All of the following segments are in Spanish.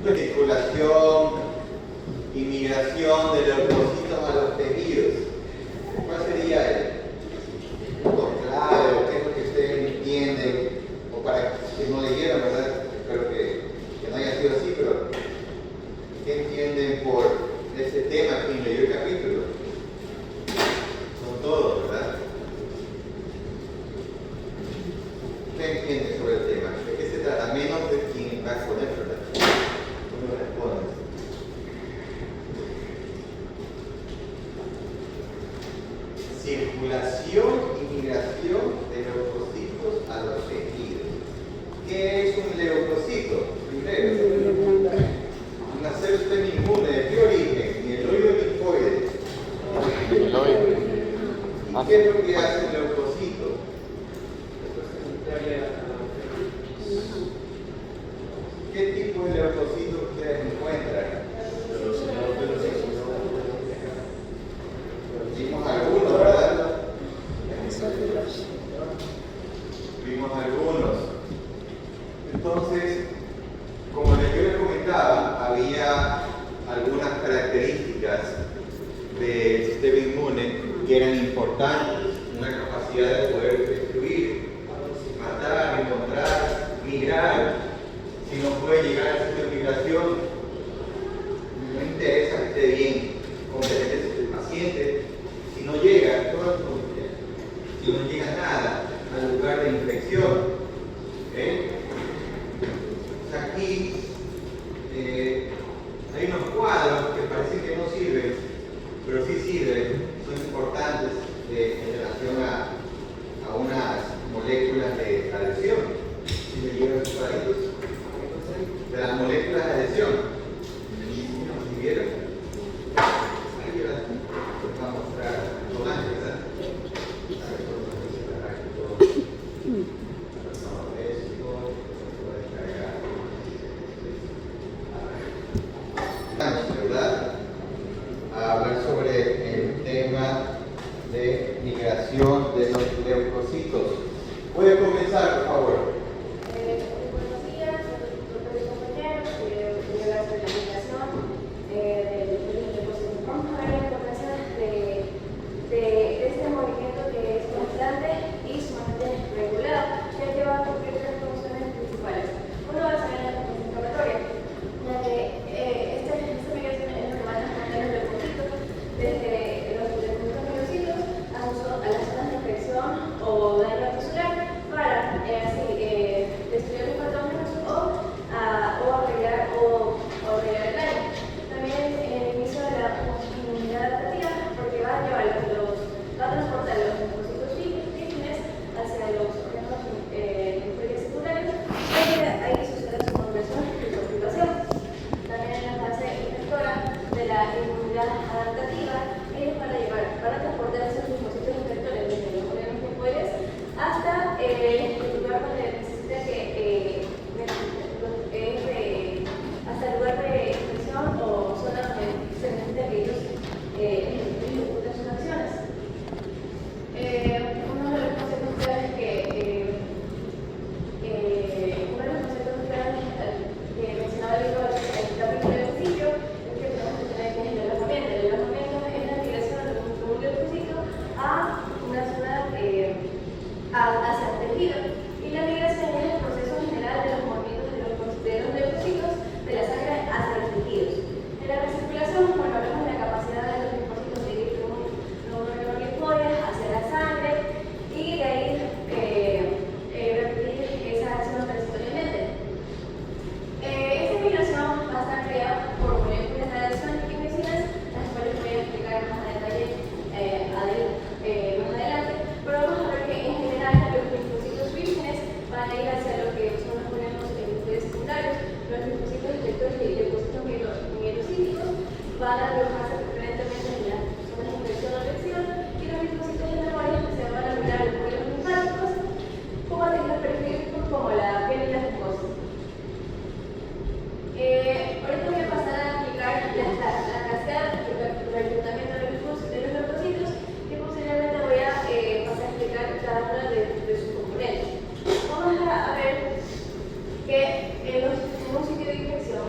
Circulación y migración de leucocitos a los tejidos. ¿Cuál sería el punto clave o qué es lo que ustedes entienden? O para que no leyeran, ¿verdad? Espero que no haya sido así, pero ¿qué entienden por ese tema? ¿Quién leyó el capítulo? Son todos, ¿verdad? ¿Qué entienden sobre el tema? ¿De qué se trata? Menos de quien va a exponer, ¿verdad? ¿Cómo respondes? Circulación y migración de leucocitos a los tejidos. ¿Qué es un leucocito? Primero, una célula inmune. ¿De qué origen? Mieloide linfoide. ¿Y qué es lo que hace un leucocito? ¿Qué tipo de leucocitos ustedes encuentran? Vimos algunos, ¿verdad? Vimos algunos. Entonces, como yo les comentaba, había algunas características del sistema inmune que eran importantes. Una capacidad de poder destruir, matar, encontrar, migrar. Si no puede llegar al sitio de migración, no interesa que esté bien competente el paciente. Si no llega, todo es competente. Si no llega nada al lugar de infección, aquí hay unos cuadros que parecen que no sirven, pero sí sirven, son importantes en relación a unas moléculas de adhesión. Si me llegan los cuadritos de las moléculas de adhesión, ¿si vieron? Ahí yo las voy a mostrar todas, ¿verdad? ¿Verdad? A hablar sobre el tema de migración de los leucocitos. ¿Puede comenzar, por favor? Buenos días, compañeros. Voy a hablar sobre la migración de los leucocitos. Vamos a ver la importancia de este movimiento que es constante y sumamente regulado, ya que va a cumplir tres funciones principales. Uno va a ser la función inflamatoria, ya que esta migración es lo que va a mantener los leucocitos desde los leucocitos a las zonas de infección o daño tisular para destruir los patógenos o arreglar el daño. También el inicio de la inmunidad adaptativa, porque va a transportar los leucocitos vírgenes hacia los órganos linfáticos secundarios y ahí sucede su conversión y su activación. También en la fase infectora de la inmunidad adaptativa, ellos van a transportar esos linfocitos infectores desde los órganos linfoides hasta el lugar donde necesita hasta el lugar de infección o zona donde se necesita que ellos ejecuten sus acciones. Uno de los conceptos claves que mencionaba el capítulo del principio es que tenemos que tener que el alojamiento. El alojamiento es la migración de un leucocito a una zona hacia el tejido. Y la migración es el proceso general de los movimientos de los leucocitos de la sangre hacia los tejidos. En la recirculación, bueno, hablamos de la capacidad de los linfocitos de ir de un órgano linfoide hacia la sangre y de ahí repetir esa acción transitoriamente. Esta migración va a estar creada por moléculas de adhesión y quimicinas, las cuales voy a explicar más a detalle más adelante, pero vamos a ver que en general los linfocitos vírgenes van a ir hacia lo que son los órganos linfoides secundarios. Los linfocitos infectores y leucocitos mielocíticos van a alojarse preferentemente en las zonas de infección o lesión, y los linfocitos de memoria se van a mirar a los órganos linfáticos como a tejidos periféricos como la piel y las mucosas. Ahorita voy a pasar a explicar la cascada del reclutamiento de los leucocitos y posteriormente voy a pasar a explicar cada uno de sus componentes. Vamos a ver que en un sitio de infección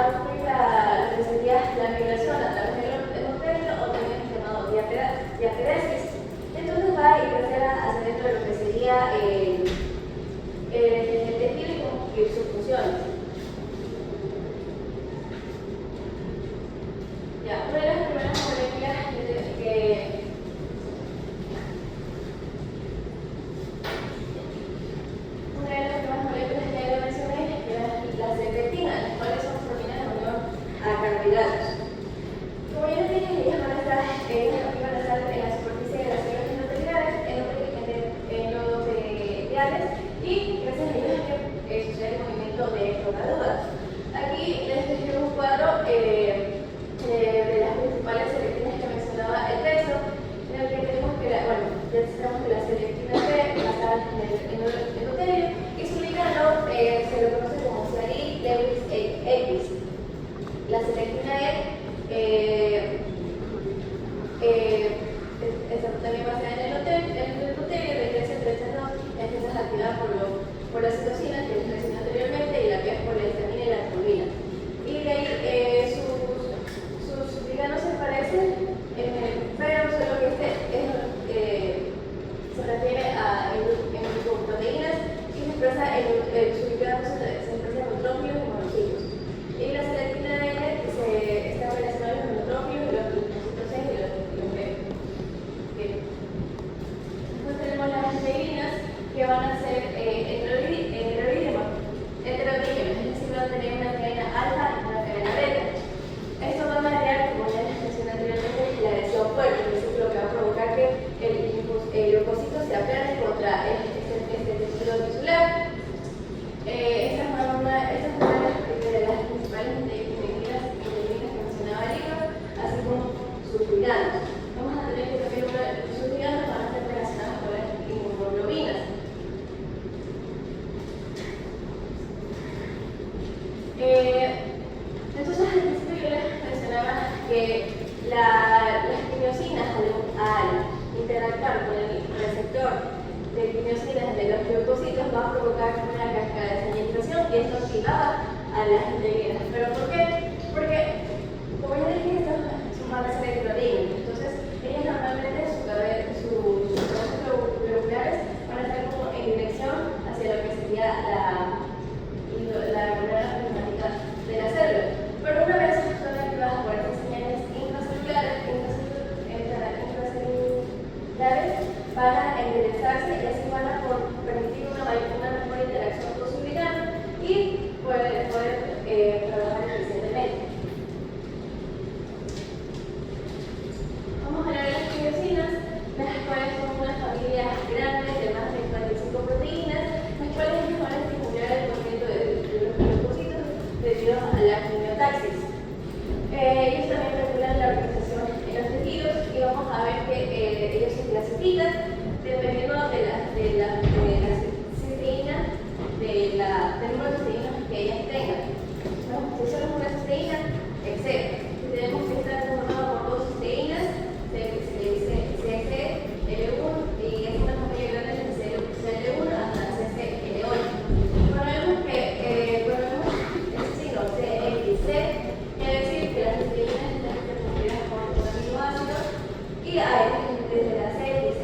ocurrir lo que sería la migración a través del endotelio o también llamado diaperesis. Entonces va a ingresar hacia dentro de lo que sería el tejido y sus funciones. Ya, una de las primeras moléculas ya lo mencioné, que era la secretina, las cuales son proteínas de unión a carbohidratos. Como ya les dije, ellas van a estar en la superficie de las células endoteliales, endoteliales, y gracias a ellos es que sucede el movimiento de flotaduras. Aquí les dejé un cuadro de las principales selectinas que mencionaba el texto, en el que tenemos que, bueno, ya sabemos que la selectina C está en el endotelio y su ligando se lo conoce como Cialis Lewis X. La selectina esta también va a ser en el endotelio, regresa entre estas dos, empieza a activar por las citocinas que les mencioné anteriormente y la que es por la histamina y la albumina. Y de ahí sus ligandos se parecen, pero solo que se refiere a proteínas y se expresa su ligando se expresa en neutrófilos y monocitos. Y la selectina N está relacionada a los neutrófilos y los linfocitos C y los B. Después tenemos las integrinas que van a ser heterodígemas, es decir, van a tener una cadena alfa y una cadena beta. Esto va a mediar, como ya les mencioné anteriormente, la adhesión fuerte, es decir, lo que va a provocar que el leucocito se aplane contra este tejido tisular. Esta es una de las principales integrinas que mencionaba el libro, así como sus ligandos. Vamos a tener que también sus ligandos van a estar relacionados con las inmunoglobinas. Entonces, al principio yo les mencionaba que las quimiosinas al interactuar con el receptor de quimiosinas de los leucocitos va a provocar una cascada de señalización y esto activaba a las integrinas. ¿Pero por qué? Porque, como ya dije, estas van a ser heterodígenas. Entonces, ellas normalmente sus procesos moleculares van a estar como en dirección hacia lo que sería la membrana plasmática de la célula. Pero una vez son activadas por esas señales intracelulares, van a enderezarse y así van a permitir una mejor interacción con su ligando y poder trabajar eficientemente. Vamos a hablar de las quimiosinas, las cuales son una familia grande de más de 45 proteínas, las cuales van a estimular el movimiento de los leucocitos debido a la quimiotaxis. Ellos también regulan la organización en los tejidos y vamos a ver que ellos se clasifican dependiendo de la cisteína, del número de cisteínas que ellas tengan. ¿No? Si solo es una cisteína, etcétera. Si tenemos que estar conformado por dos cisteínas, se le dice CCL1 y es una familia grande de CL1 hasta CCL8. Cuando vemos que el signo CXC, quiere decir que las cisteínas están constituidas por un aminoácido y hay desde la C y C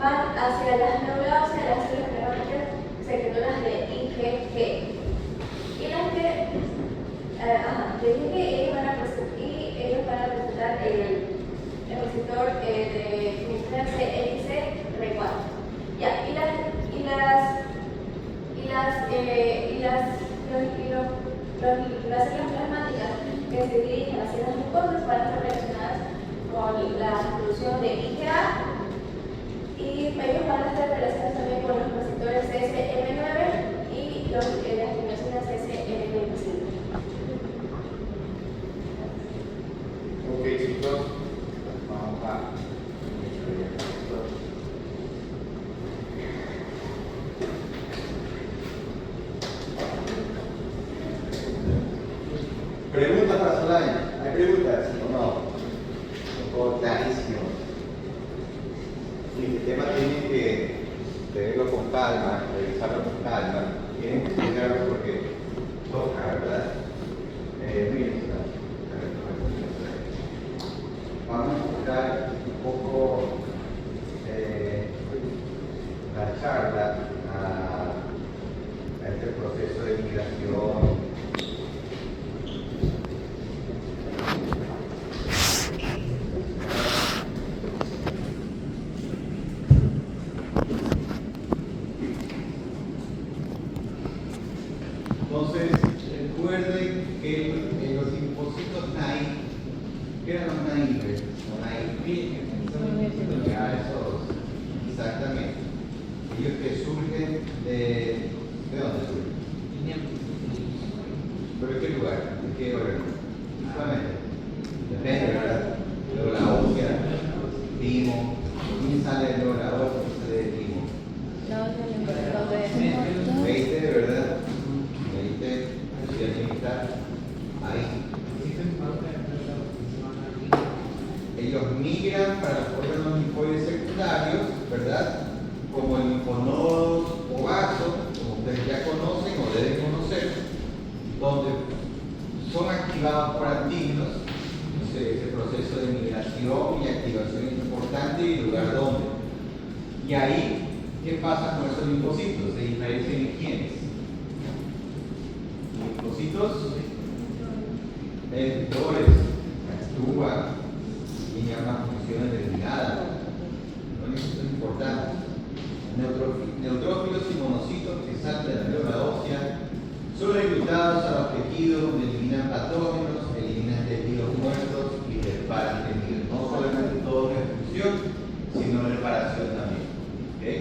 van hacia las médulas óseas, las células plasmáticas secretoras de IgG. Y las que, de IgG, ellos van a presentar el receptor de quimioterapia CXCR4. Ya, las células plasmáticas que se dirigen hacia las mucosas van a estar relacionadas con la producción de IgA, y ellos van a estar relacionados también con los receptores CSM9 y las quimiosinas CSM25. Ok, chicos, vamos a preguntas para Solaya. ¿Hay preguntas o no? Todo clarísimo. Sí, el tema tiene que verlo con calma, revisarlo con calma. Tienen que estudiarlo porque toca, ¿verdad? Miren, vamos a explicar un poco la charla a este proceso de migración. Entonces, recuerden que los linfocitos naive, ¿qué eran los naives? Ya, esos, exactamente. Ellos que surgen ¿de dónde surgen? ¿Pero de qué lugar? ¿De qué órgano? Justamente. Depende, ¿verdad? Luego la ósea, timo. ¿Quién sale de luego la ósea? ¿Quién sale de timo? ¿Veiste, verdad? Ahí. Ellos migran para los órganos linfoides secundarios, ¿verdad? Como el linfonodos o vasos, como ustedes ya conocen o deben conocer, donde son activados por antígenos. Ese proceso de migración y activación es importante y el lugar donde. Y ahí, ¿qué pasa con esos linfocitos? ¿Se diferencian en quiénes? Linfocitos vectores, actúan y llaman funciones determinadas. Esto es importante. Neutrófilos y monocitos que salen de la médula ósea son reclutados a los tejidos, eliminan patógenos, eliminan tejidos muertos y reparan tejidos. No solamente todo destrucción, sino reparación también. ¿Okay?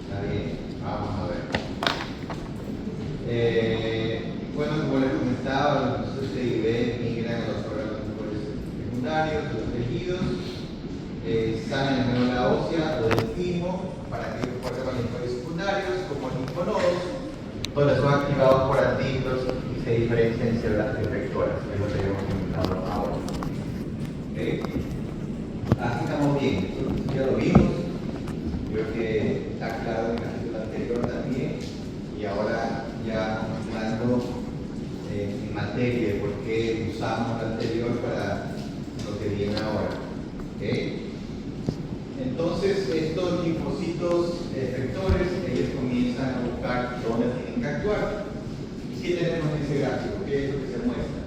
Está bien, vamos a ver. Bueno, como les comentaba, los procesos de IV migran a los órganos secundarios, los tejidos, salen de la médula ósea o del timo para que órganos linfoides secundarios, como linfonodos, donde son activados por antígenos y se diferencian en células efectoras, que es lo que hemos comentado ahora. ¿Okay? Así estamos bien, esto ya lo vimos. Creo que está claro en el capítulo anterior también, y ahora ya entrando en materia, porque usamos el anterior para lo que viene ahora. ¿Okay? Entonces, estos linfocitos efectores, ellos comienzan a buscar dónde tienen que actuar. ¿Y qué tenemos en ese gráfico? ¿Qué es lo que se muestra?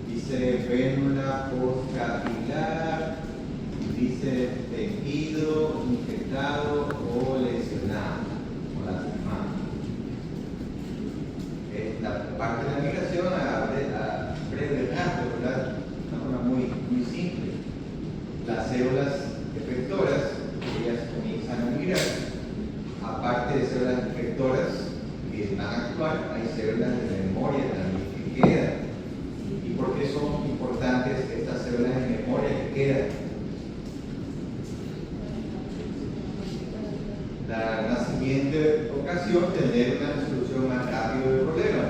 Dice vénula postcapilar, dice tejido infectado o lesionado o lastimado. La parte de la migración a breve rato, ¿verdad? De una forma muy simple. Las células efectoras, ellas comienzan a migrar. Aparte de células efectoras que van a actuar, hay células de memoria también que quedan. ¿Y por qué son importantes estas células de memoria que quedan? En la siguiente ocasión tener una resolución más rápida del problema.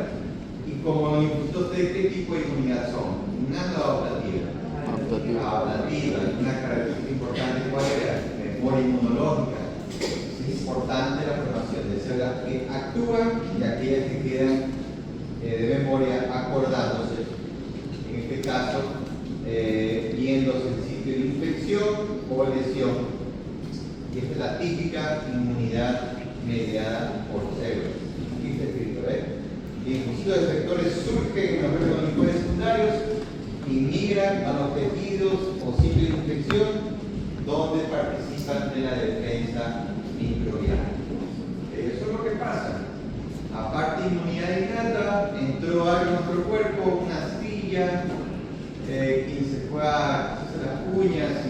Y como los linfocitos de qué tipo de inmunidad son, innata o adaptativa. Adaptativa, una característica importante, ¿cuál era? Memoria inmunológica. Es importante la formación de células que actúan y aquellas que quedan de memoria acordándose infección o lesión. Y esta es la típica inmunidad mediada por células. Aquí está escrito, ¿eh? Y el conjunto de efectores surge en los órganos secundarios y migran a los tejidos o sitios de infección donde participan de la defensa microbiana. Eso es lo que pasa. Aparte de inmunidad innata, entró algo en nuestro cuerpo, una astilla, quien se fue a hacerse las uñas y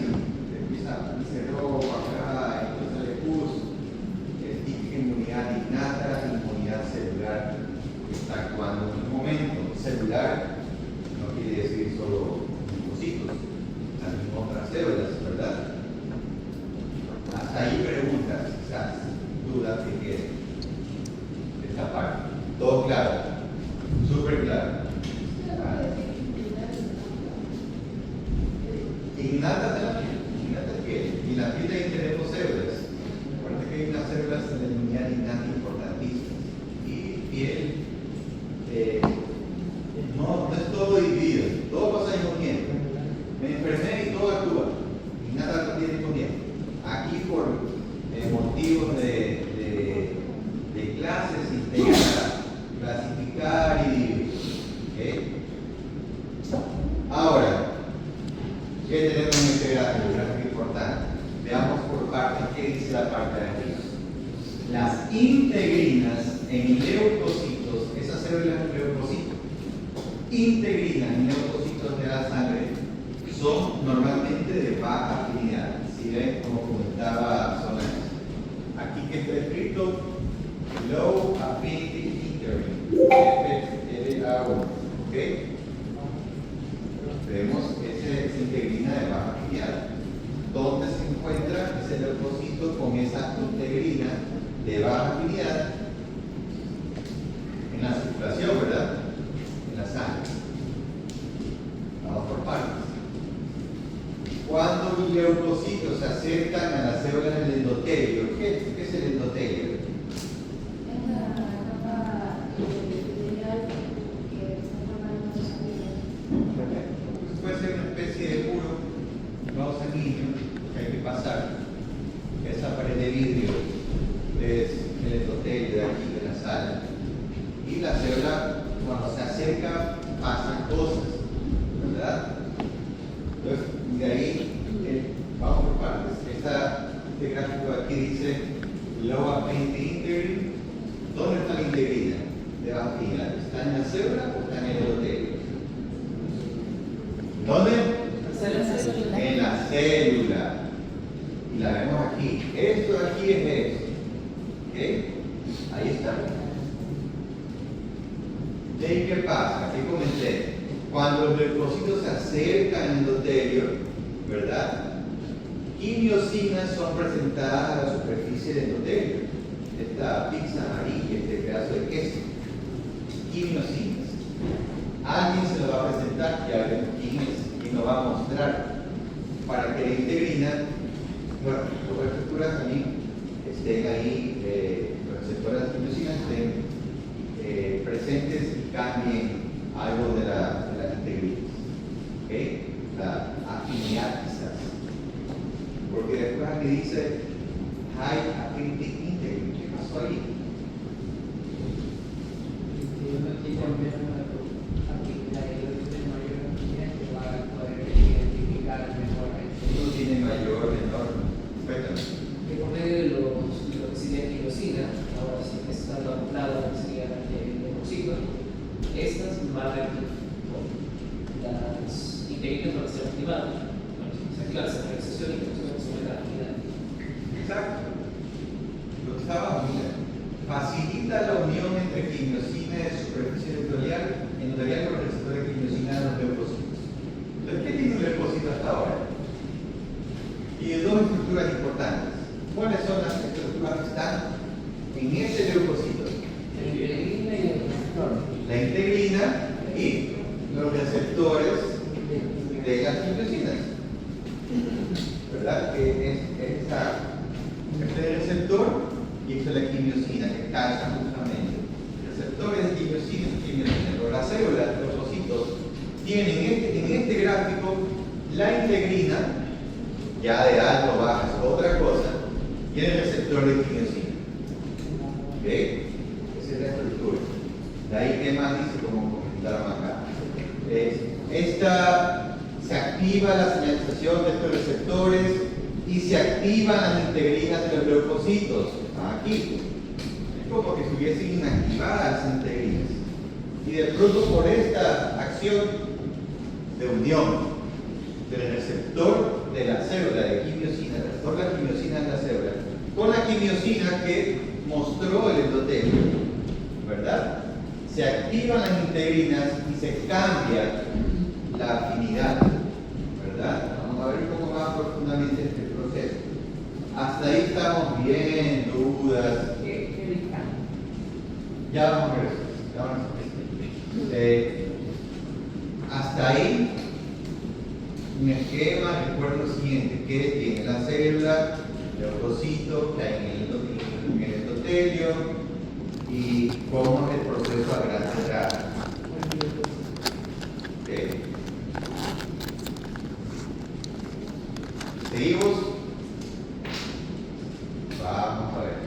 empieza a cerró acá, entonces le puso típica inmunidad innata, inmunidad celular que está actuando en un momento. Celular no quiere decir solo linfocitos, también otras células, ¿verdad? Hasta ahí preguntas, quizás, dudas que queden de esta parte. Todo claro, súper claro. Innata de la piel, innata de piel. Y la piel ahí tenemos células. Recuerda que hay unas células de la inmunidad innata importantísimas. Y piel, no es todo dividido, todo pasa al mismo tiempo. Me enfermé y todo actúa. Innata no tiene tiempo. Aquí por motivos de clases integradas, clasificar y dividir. ¿Okay? Ahora, ¿qué tenemos en este gráfico? Un gráfico importante. Veamos por partes qué dice la parte de arriba. Las integrinas en leucocitos, esas células leucocitos, integrinas en leucocitos de la sangre son normalmente de baja afinidad. Si ven, como comentaba Solange. Aquí que está escrito Low Affinity Integrin, FLA1. ¿Ok? Vemos esa integrina de baja afinidad. ¿Dónde se encuentra ese leucocito con esa integrina de baja afinidad? En la circulación, ¿verdad? En la sangre. Vamos por partes. Cuando los leucocitos se acercan a las células del endotelio, ¿qué es el endotelio? Es la capa epitelial que se forma en nuestros amigos. Puede ser una especie de muro no sanguíneo que hay que pasar. Esa pared de vidrio es el endotelio de aquí, de la sala. Y la célula, cuando se acerca, pasan cosas, ¿verdad? Entonces, de ahí, vamos por partes. Este gráfico aquí dice Low Affinity Integrin. ¿Dónde está la integrina de baja afinidad? ¿Está en la célula o está en el endotelio? ¿Dónde? En la célula. Y la vemos aquí. Esto de aquí es esto. ¿Ok? Ahí está. ¿De ahí qué pasa? ¿Qué comenté? Cuando los leucocitos se acercan al endotelio, ¿verdad? Quimiosinas son presentadas a la superficie del endotelio. Esta pizza amarilla, este pedazo de queso. Quimiosinas. Alguien se lo va a presentar, ya veremos quién es, y nos va a mostrar para que la integrina, bueno, las estructuras también estén ahí, los receptores de las quimiosinas estén presentes y cambien algo de las integrinas. ¿Okay? La afinidad quizás. Porque después aquí dice High Affinity Integrin. ¿Qué pasó ahí? Uno tiene mayor, menor. Cuéntame. Que por medio de lo que sería quimosina, ahora sí que está acoplado a lo que sería el leucocito, estas van a las integrinas van a ser activadas. Se activa la centralización y se sube la actividad. Exacto. Lo que estaba viendo. Facilita la unión entre quimiosina de superficie endotelial con los receptores de quimiosina de los leucocitos. Entonces, ¿qué tiene un leucocito hasta ahora? Tiene dos estructuras importantes. ¿Cuáles son las estructuras que están en ese leucocito? La integrina y el receptor. La integrina y los receptores de las quimiosinas. ¿Verdad? Que es este receptor y esta es la quimiosina que calza justamente. Receptores de quimiosina. Pero las células, los leucocitos, tienen en este gráfico la integrina ya de alto o baja es otra cosa, y el receptor de quimiosina. ¿Ok? Esa es la estructura. De ahí, ¿qué más dice? Como comentaron acá. Esta se activa la señalización de estos receptores y se activan las integrinas de los leucocitos. Aquí. Es como que estuviesen inactivadas las integrinas. Y de pronto, por esta acción de unión del receptor de la célula de quimiosina, el receptor de la quimiosina en la célula, con la quimiosina que mostró el endotelio, ¿verdad? Se activan las integrinas y se cambia la afinidad, ¿verdad? Vamos a ver un poco más profundamente este proceso. Hasta ahí estamos bien, dudas. Ya vamos a ver eso. Hasta ahí, un esquema, recuerdo lo siguiente, que tiene la célula, el leucocito, que hay en el endotelio, y cómo es el proceso a gran escala. ¿Seguimos? Vamos a ver.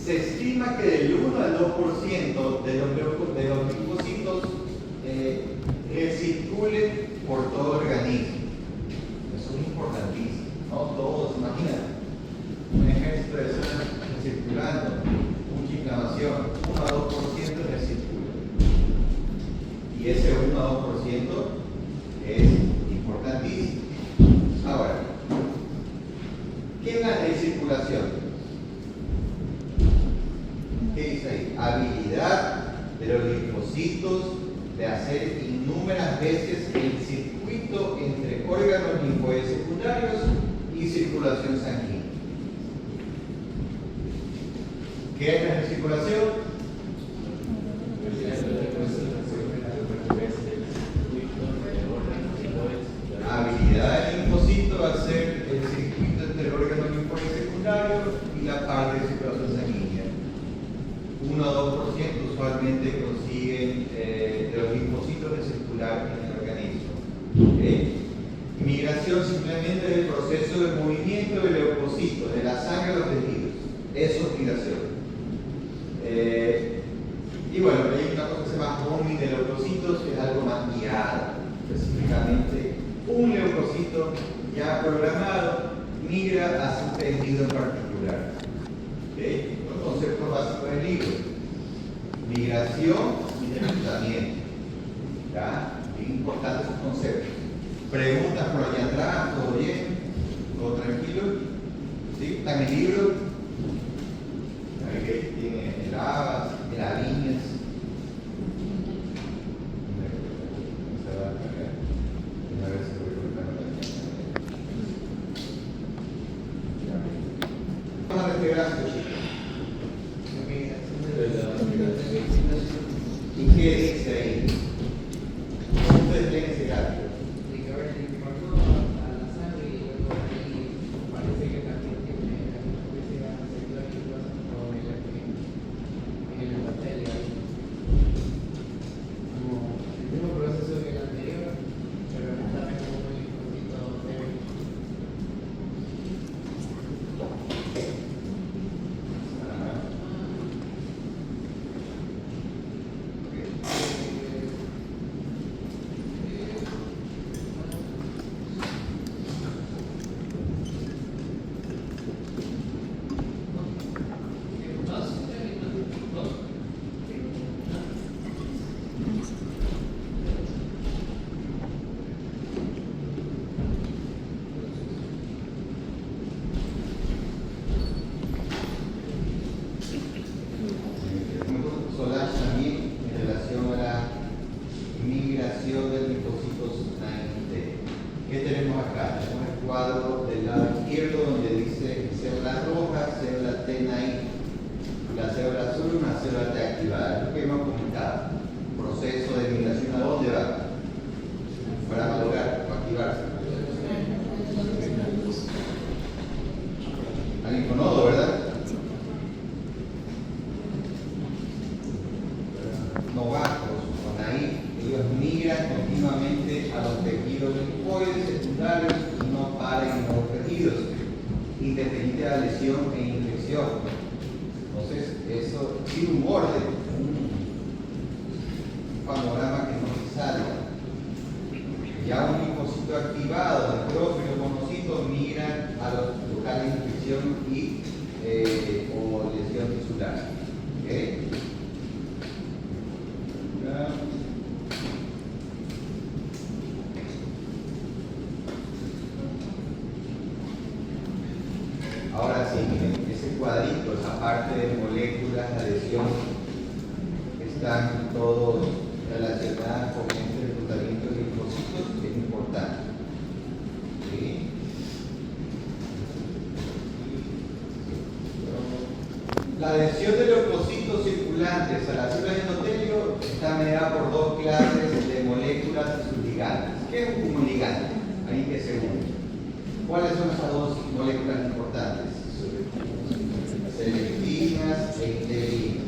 Se estima que del 1 al 2% de los linfocitos recirculen por todo el organismo. Eso es importantísimo. No todos, imagínate. Un ejército de células recirculando, mucha inflamación, 1 a 2% recircula. Y ese 1 a 2% es importantísimo. Ahora, ¿qué es la recirculación? ¿Qué dice ahí? Habilidad de los linfocitos de hacer innumerables veces el circuito entre órganos linfoides secundarios y circulación sanguínea. ¿Qué es la recirculación? Habilidad del linfocito de hacer el circuito entre el órgano linfoide secundario y la parte de circulación sanguínea. 1 o 2% usualmente consiguen de los linfocitos de circular en el organismo. ¿Okay? Migración simplemente es el proceso de movimiento del leucocito, de la sangre a los tejidos. Eso es migración. Y bueno, hay una cosa que se llama homing de leucocitos, que es algo más guiado. Específicamente, un leucocito ya programado migra hacia un tejido en particular. ¿Okay? Los conceptos básicos del libro: migración y reclutamiento. ¿Ya? Bien importantes esos conceptos. Preguntas por allá atrás, ¿todo bien? ¿Todo tranquilo? ¿Sí? ¿Está en el libro? ¿Okay? Tiene el ABAS, el AVINES. Se va a cargar. A ver si voy a colocar la vamos a respirar, chicos. ¿Y qué dice ahí? Ustedes leen ese gráfico. ellos migran continuamente a los tejidos linfoides secundarios y no paran en los tejidos, independiente de la lesión e infección. Entonces, eso tiene un orden, un panorama que no se salga. Ya un linfocito activado, necrófilos, monocitos migran a los locales de infección y o lesión tisular. ¿Okay? Ahora sí, miren, ese cuadrito, esa parte de moléculas de adhesión, están todos relacionadas con este reclutamiento de linfocitos, que es importante. ¿Sí? La adhesión de leucocitos circulantes a las células de endotelio está mediada por dos clases de moléculas y sus ligantes. ¿Qué es un ligante? Ahí que se une. ¿Cuáles son esas dos moléculas importantes? Selectivinas e integrinas.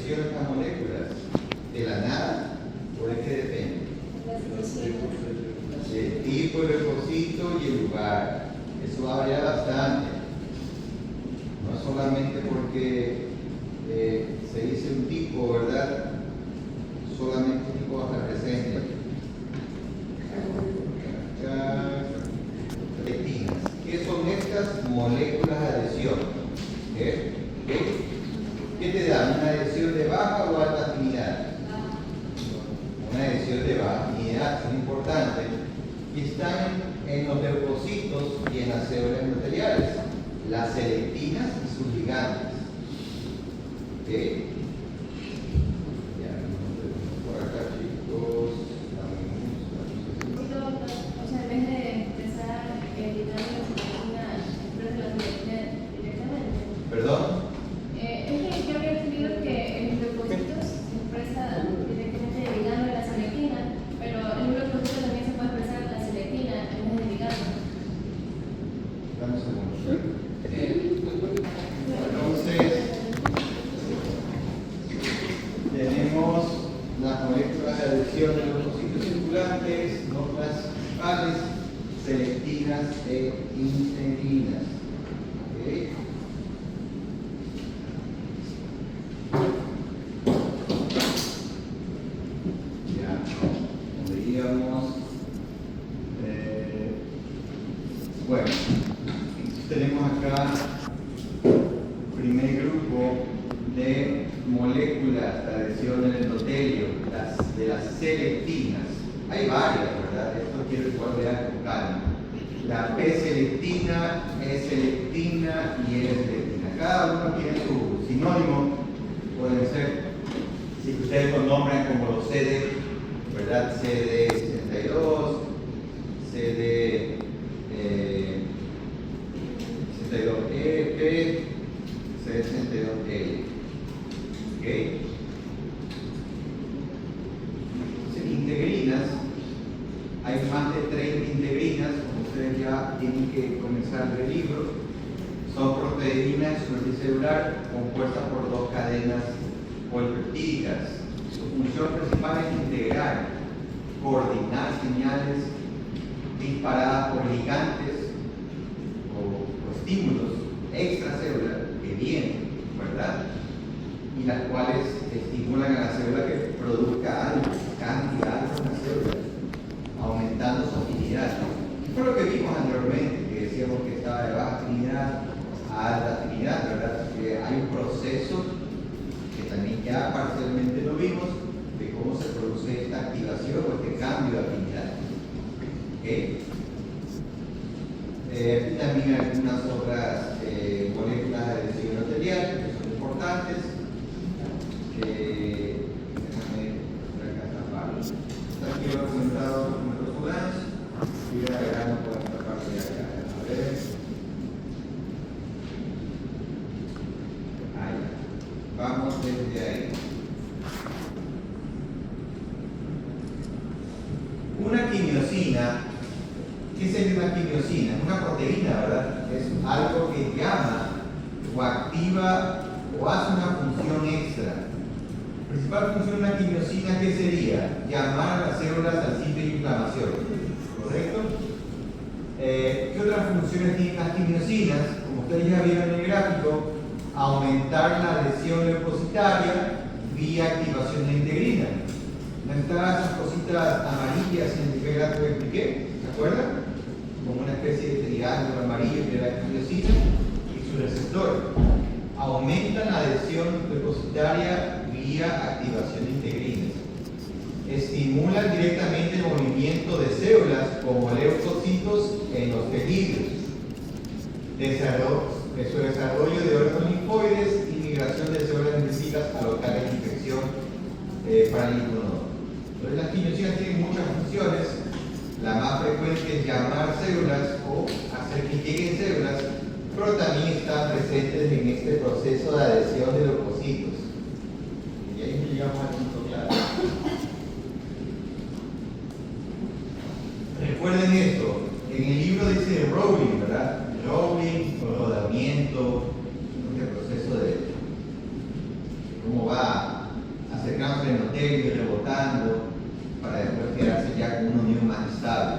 Estas moléculas de la nada, ¿por qué depende? El tipo de leucocito y el lugar. Eso va a variar bastante. No solamente porque se dice un tipo, ¿verdad? Solamente un tipo va a estar presente. Selectivinas. ¿Qué son estas moléculas de adhesión? ¿Qué te dan? ¿Una adhesión de baja o alta afinidad? Una adhesión de baja afinidad, es importante. Y están en los leucocitos y en las células endoteliales, las selectivinas y sus ligantes. ¿Okay? Ya, por acá, chicos. O sea, en vez de empezar editando una expresa la selectividad directamente. ¿Perdón? Es que yo había entendido que en los leucocitos se expresa directamente ligando la selectivina, pero en un leucocito también se puede expresar la selectivina en vez de ligando. Dame un segundo. Entonces, tenemos las moléculas de adhesión de los leucocitos circulantes, otras principales, selectivinas e integrinas. ¿Okay? Bueno, tenemos acá el primer grupo de moléculas de adhesión del endotelio, de las selectivinas. Hay varias, ¿verdad? Esto quiero que lo vean con calma. La P-selectina, E-selectina y L-selectina. Cada uno tiene su sinónimo. Pueden ser, si ustedes lo nombran como los CD, ¿verdad? CD62, CD 62EP, C62L. ¿Ok? Entonces, integrinas, hay más de 30 integrinas, como ustedes ya tienen que comenzar el libro. Son proteínas pluricelular compuestas por dos cadenas polipeptídicas. Su función principal es integrar, coordinar señales disparadas por ligantes o estímulos extracelulares que vienen, ¿verdad? Y las cuales estimulan a la célula que produzca algo, cambie algo en la célula, aumentando su afinidad. Y fue lo que vimos anteriormente, que decíamos que estaba de baja afinidad a alta afinidad, ¿verdad? Que hay un proceso que también ya parcialmente lo vimos, de cómo se produce esta activación o este cambio de afinidad. ¿Okay? También algunas otras moléculas de adhesión endotelial que son importantes. Déjame acá taparlo. Aquí lo he comentado con nuestros fulanos y voy agregando por esta parte de acá. A ver. Ahí. Vamos desde ahí. Una quimiosina. ¿Qué sería una quimiosina? Una proteína, ¿verdad? Es algo que llama o activa o hace una función extra. La principal función de una quimiosina, ¿qué sería? Llamar a las células al sitio de inflamación, ¿correcto? ¿Qué otras funciones tienen las quimiosinas? Como ustedes ya vieron en el gráfico, aumentar la adhesión leucocitaria vía activación de integrina. ¿No estaban esas cositas amarillas en el primer gráfico que expliqué? ¿Se acuerdan? Como una especie de triángulo amarillo entre la quimiosina y su receptor. Aumentan la adhesión leucocitaria vía activación de integrinas. Estimulan directamente el movimiento de células como leucocitos en los tejidos. Su desarrollo de órganos linfoides y migración de células linfíticas a locales de infección para el linfonodo. Entonces las quimiosinas tienen muchas funciones. La más frecuente es llamar células o hacer que lleguen células, pero también están presentes en este proceso de adhesión de leucocitos. Y ahí llegamos al punto claro. Recuerden esto, en el libro dice rolling, ¿verdad? Rolling, rodamiento, este proceso de cómo va acercándose el endotelio y rebotando para después quedarse ya con una unión más estable.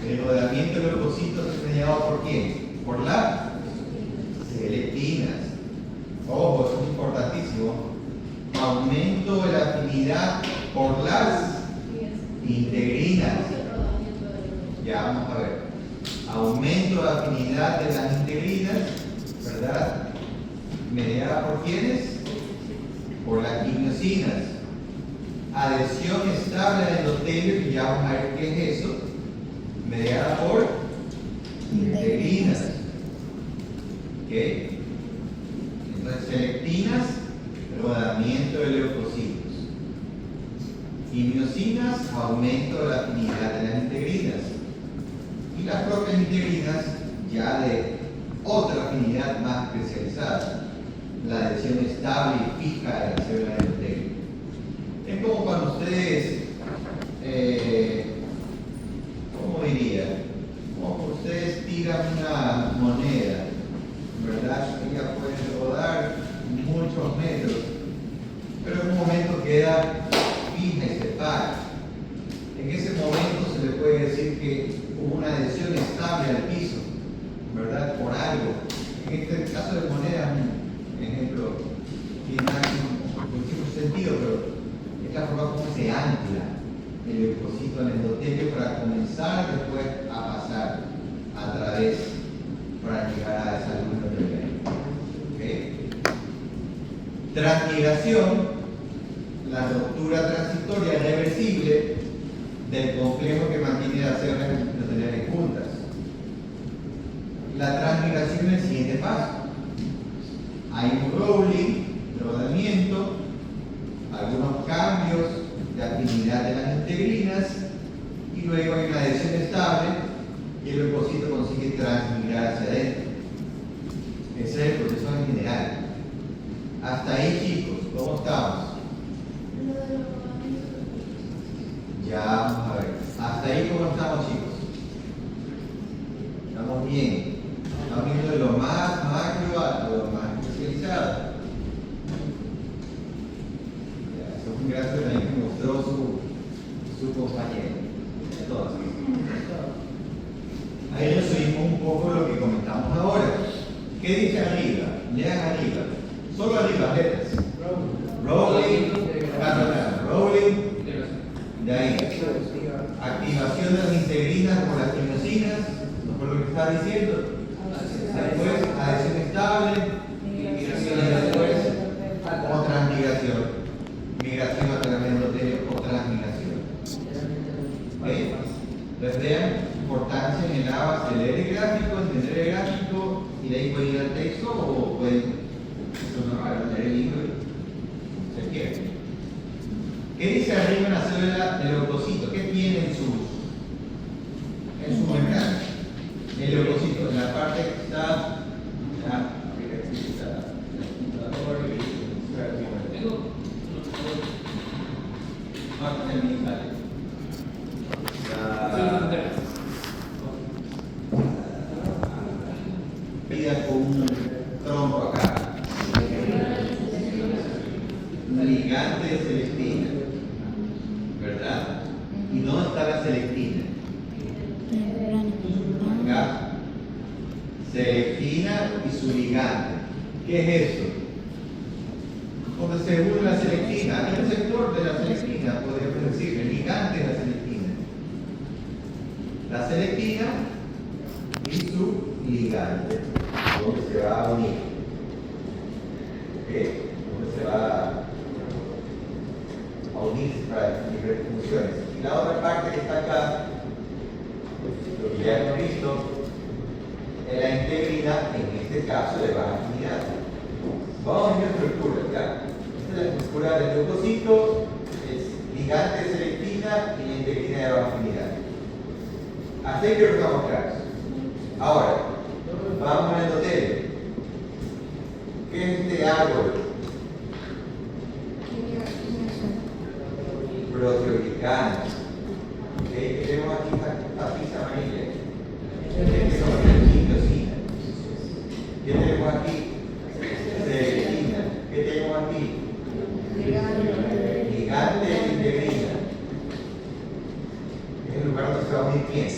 El rodamiento de leucocitos es mediado por quién? Por las leptinas. Ojo, eso es importantísimo. Aumento de la afinidad por las integrinas. Ya vamos a ver. Aumento de la afinidad de las integrinas, ¿verdad? Mediada por quiénes? Por las quimiosinas. Adhesión estable al endotelio, que ya vamos a ver qué es eso, mediada por integrinas. ¿Ok? Entonces, selectinas, rodamiento de leucocitos. Quimiosinas, aumento de la afinidad de las integrinas. Y las propias integrinas, ya de otra afinidad más especializada, la adhesión estable y fija de la célula del endotelio. Es como cuando ustedes, ¿cómo diría? Como cuando ustedes tiran una moneda, ¿verdad? Ella puede rodar muchos metros, pero en un momento queda fija y se para. En ese momento se le puede decir que hubo una adhesión estable al piso, ¿verdad? Por algo. En este caso de moneda, un ejemplo que tiene mucho sentido, pero es la forma como se ancla el leucocito al endotelio para comenzar después a pasar a través para llegar a esa luz ¿okay? Transmigración, la ruptura transitoria reversible del complejo que mantiene las células endoteliales juntas. La transmigración es el siguiente paso. Hay un rolling, rodamiento, algunos cambios de afinidad de las integrinas y luego hay una adhesión estable y el leucocito consigue transmigrar hacia adentro. Ese es el proceso en general. Hasta ahí, chicos, ¿cómo estamos? Ya vamos a ver. Hasta ahí, ¿cómo estamos, chicos? Estamos bien. Estamos viendo de lo más macro a lo más especializado. Eso es un gráfico también que mostró su compañero. Entonces, ahí resumimos un poco lo que comentamos ahora. ¿Qué dice arriba? Lean arriba. Solo arriba, letras. Rolling. Rolling. De ahí. Activación de las integrinas por las quimiosinas. ¿No fue lo que estaba diciendo? Después, adhesión estable. Y después, o transmigración. Migración a través del endotelio o transmigración. ¿Okay? Entonces vean importancia en el base de leer el gráfico, entender el gráfico y de ahí pueden ir al texto o pueden leer el libro si se quiere. ¿Qué dice arriba en la célula del leucocito? ¿Qué tiene en su membrana? El leucocito, en la parte que está con un tronco acá. ligante de selectina, ¿verdad? ¿Y dónde está la selectina? Acá. Selectina y su ligante. ¿Qué es eso? Donde se une la selectina, el receptor de la selectina, podríamos decir, el ligante de la selectina. La selectina y su ligante, donde se va a unir. ¿Ok? Donde se va a unirse para diferentes funciones. Y la otra parte que está acá, lo que ya hemos visto, es la integrina, en este caso de baja afinidad. Vamos a ver la estructura, ¿ya? Esta es la estructura del leucocito, es ligante de selectina y la integrina de baja afinidad. Hasta ahí creo que estamos claros. Ahora, vamos al endotelio. ¿Qué es este árbol? Proteoglicano. ¿Ok? ¿Qué tenemos aquí? Esta pizza amarilla. Tenemos aquí quimiosina. ¿Qué tenemos aquí? Selectina. ¿Qué tenemos aquí? Ligante de integrina. Es el lugar donde se va a unir quién.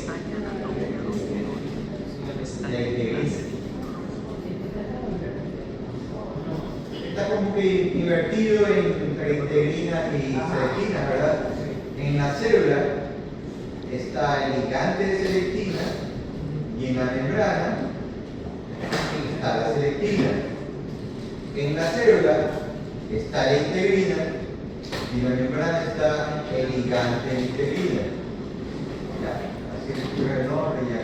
La integrina. Está como que invertido entre integrina y selectina, ¿verdad? En la célula está el ligante de selectina y en la membrana está la selectina. En la célula está la integrina y en la membrana está el ligante de integrina. Ya, así es el nombre ya.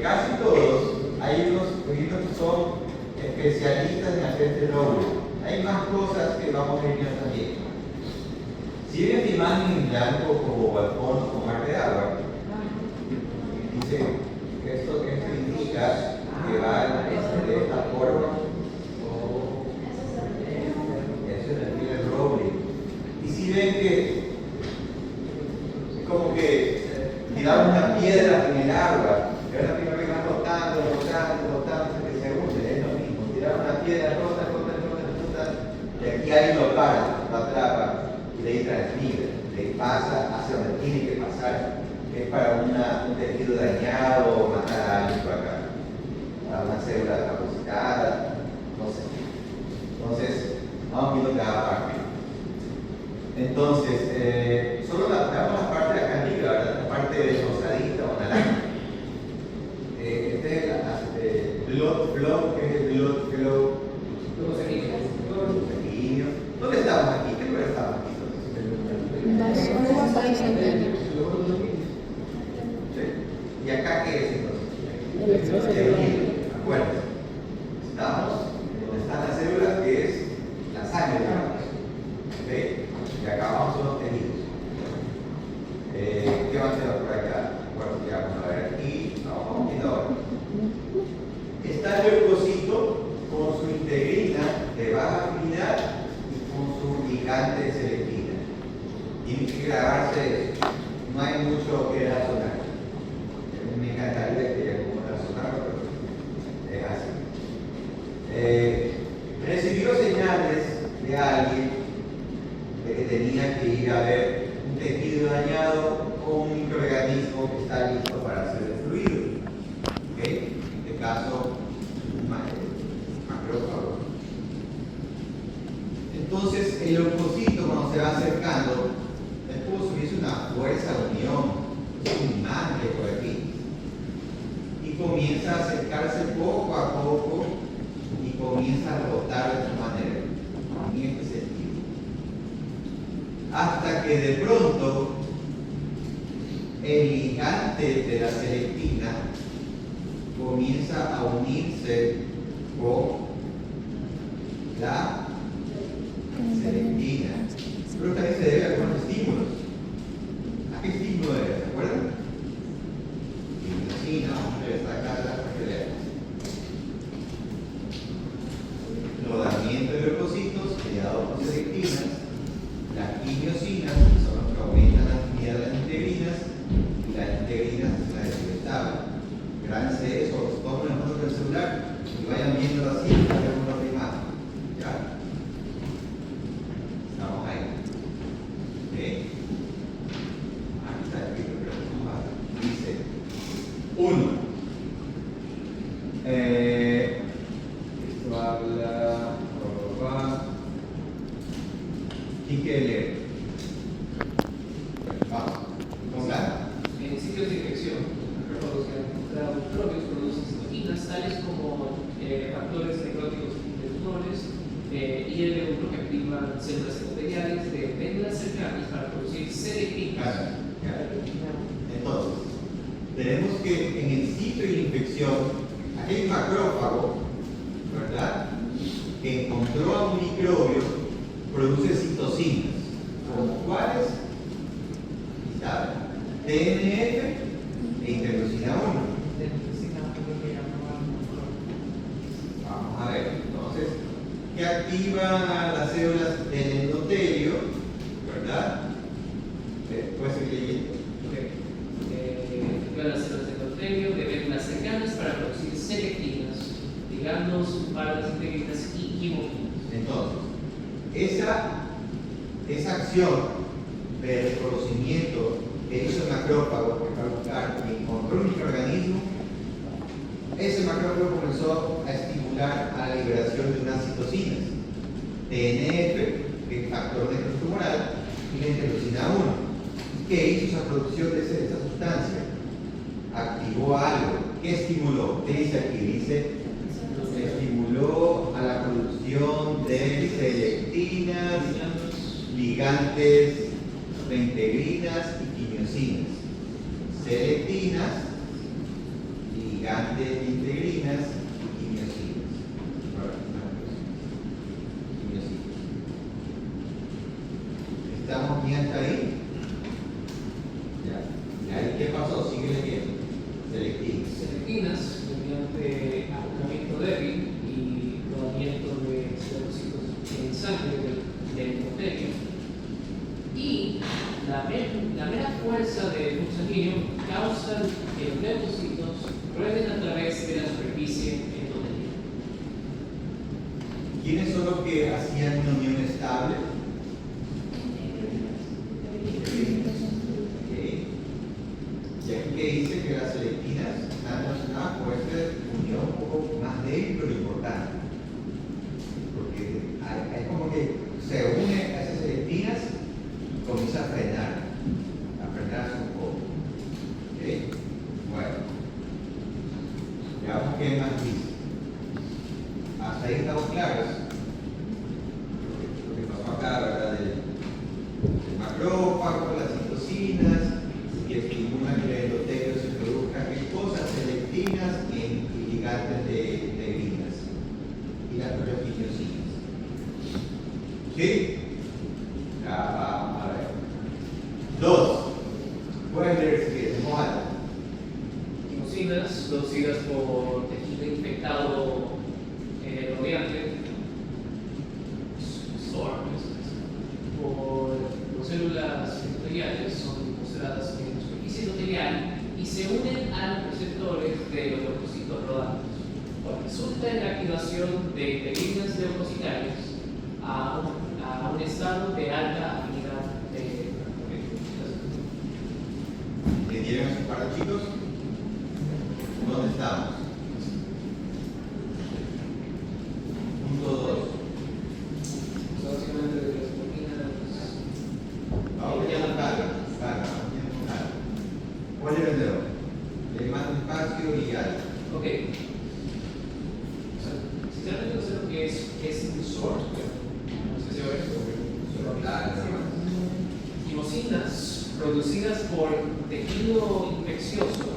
Casi todos, hay unos que son especialistas en hacer este lóbulo. Hay más cosas que vamos a ir viendo también. Si ven esta imagen en blanco como balcón o mar de agua, dice que esto indica que va de esta forma. Eso es el lóbulo. Y si ven que es como que tiramos una piedra en el agua, y ahora primero que van rotando, hasta que se hunde, es lo mismo. Tirar una piedra, rota, y aquí alguien lo para, lo atrapa, y de ahí transmite, le pasa hacia donde tiene que pasar, que es para un tejido dañado, o matar a alguien por acá, para una célula capacitada, no sé. Entonces, vamos viendo cada parte. Entonces, solo veamos la parte de acá arriba, ¿verdad? La parte rosadita o naranja. Este es el blood flow, que es el blood flow. Luego sanguíneo. ¿Dónde estamos aquí? ¿Qué lugar estamos aquí? ¿Sí? ¿Y acá qué es entonces? El hilo. Acuérdense. Estamos donde están las células, que es la sangre, digamos. ¿Ok? Y acá vamos a los tejidos. ¿Qué va a hacer por acá? Bueno, ya vamos a ver aquí. Vamos viendo ahora. Está el leucocito con su integrina de baja afinidad y con su ligante de selectina. Tiene que grabarse eso. No hay mucho que razonar. Me encantaría que haya como razonar, pero es así. Recibió señales de alguien de que tenía que ir a ver un tejido dañado o un microorganismo que está listo para ser destruido. ¿Ok? En este caso, un macrófago. Entonces, el leucocito, cuando se va acercando, es como si hubiese una fuerza de unión, un imán que por aquí, y comienza a acercarse poco a poco y comienza a rotar de esta manera, en este sentido. Hasta que de pronto el ligante de la selectina comienza a unirse con la selectina. Pero también se debe a algunos estímulos. ¿A qué estímulo era? ¿Se acuerdan? Quimiosina, está acá la pelea. Rodamiento de leucocitos mediado por selectinas, las quimiosinas, que son los que aumentan la actividad de las integrinas, y las integrinas las desestabilizan. Gracias a eso, todos nosotros celular y vayan viendo así, hacemos otra imagen. ¿Ya? Estamos ahí. ¿Ok? Aquí está escrito, pero no va. Dice 1. Esto habla. ¿Quién quiere leer? Vamos, con calma. En sitios de infección, los microbios producen citoquinas tales como factores necróticos de tumores y el neutro que activan células epiteliales de médulas cercanas para producir selectivas. Entonces, tenemos que en el sitio de la infección, aquí hay un macrófago, ¿verdad? Que encontró a un microbio, produce citocinas, como cuáles, ¿saben? TNF e interleucina 1. Vamos a ver, entonces, que activan las células del endotelio, ¿verdad? Puede seguir leyendo. Activan las células de endotelio de médulas cercanas para producir selectivas, ligandos, pardas integrinas y quimoquinas. Entonces, esa acción de reconocimiento que hizo el macrófago para buscar y encontró un microorganismo, ese macrófago comenzó a estimular a la liberación de unas citocinas, TNF, que es factor necrotumoral, y la interleucina 1. ¿Qué hizo esa producción de esa sustancia? Activó algo. ¿Qué estimuló? ¿Qué dice aquí? Dice estimuló a la producción de selectinas, ligantes de integrinas y quimiosinas. Selectinas, ligantes de integrinas y quimiosinas. ¿Estamos bien hasta ahí? Ya. ¿Y ahí qué pasó? Sigue leyendo. Selectivinas. Selectivinas, mediante acopamiento débil y rodamiento de leucocitos en sangre del endotelio, y la mera fuerza del flujo sanguíneo causa que los leucocitos rueden a través de la superficie endotelial. ¿Quiénes son los que hacían una unión estable? Y aquí que dice que las selectivinas están relacionadas con esta unión un poco más débil pero importante. Porque hay como que se une a esas selectivinas y comienza a frenarse un poco. ¿Ok? Bueno, veamos qué más dice. Hasta ahí estamos claros. Lo que pasó acá, ¿verdad? El macrófago, las citocinas, que estimulan que el endotelio se produzca ¿qué cosas? Selectivinas y ligantes de integrinas y las propias quimiosinas. ¿Sí? Ya vamos a ver. 2. Puedes leer si quieres, en voz alta. Quimosinas producidas por tejido infectado rodeante, por células endoteliales, son consideradas en la superficie endotelial y se unen a los receptores de los leucocitos rodantes. Resulta en la activación de integrinas leucocitarias a un estado de alta afinidad de ¿Entendieron esos paros, chicos? ¿Dónde estamos? Punto 2. básicamente de las proteínas. Vamos a calma. ¿Cuál es el dedo? Le más despacio y alto. Ok. Sinceramente no sé lo que es un SORT, no sé si va esto. Quimosinas producidas por tejido infeccioso